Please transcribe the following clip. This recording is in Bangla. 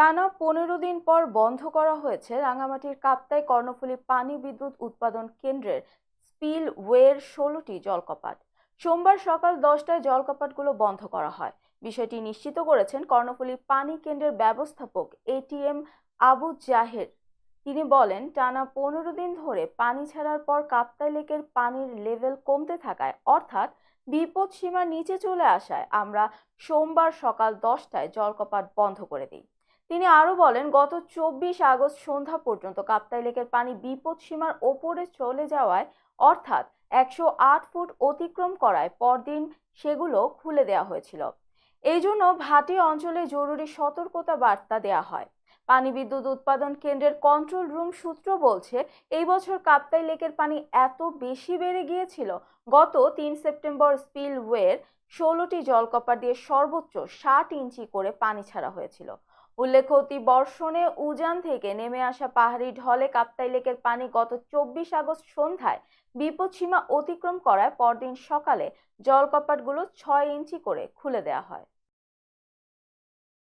টানা 15 দিন পর বন্ধ করা হয়েছে রাঙামাটির কাপ্তাই কর্ণফুলী পানি বিদ্যুৎ উৎপাদন কেন্দ্রের স্পিলওয়ের 16টি জলকপাট। সোমবার সকাল 10টায় জলকপাটগুলো বন্ধ করা হয়। বিষয়টি নিশ্চিত করেছেন কর্ণফুলী পানি কেন্দ্রের ব্যবস্থাপক এটিএম আবু জাহের। তিনি বলেন, টানা 15 দিন ধরে পানি ছাড়ার পর কাপ্তাই লেকের পানির লেভেল কমতে থাকায় অর্থাৎ বিপদ সীমার নিচে চলে আসায় আমরা সোমবার সকাল 10টায় জলকপাট বন্ধ করে দিই। তিনি আরো বলেন, গত 24 আগস্ট সন্ধ্যা পর্যন্ত কাপ্তাই লেকের পানি বিপদ সীমার ওপরে চলে যাওয়ায় অর্থাৎ 108 ফুট অতিক্রম করায় পরদিন সেগুলো খুলে দেওয়া হয়েছিল। এই জন্য ভাটি অঞ্চলে জরুরি সতর্কতা বার্তা দেওয়া হয়। পানি বিদ্যুৎ উৎপাদন কেন্দ্রের কন্ট্রোল রুম সূত্র বলছে, এই বছর কাপ্তাই লেকের পানি এত বেশি বেড়ে গিয়েছিল, গত 3 সেপ্টেম্বর স্পিলওয়ের 16টি জলকপাট দিয়ে সর্বোচ্চ 60 ইঞ্চি করে পানি ছাড়া হয়েছিল। উল্লেখ্য, অতি বর্ষণে উজান থেকে নেমে আসা পাহাড়ি ঢলে কাপ্তাই লেকের পানি গত 24 আগস্ট সন্ধ্যায় বিপদসীমা অতিক্রম করায় পরদিন সকালে জলকপাটগুলো 6 ইঞ্চি করে খুলে দেওয়া হয়।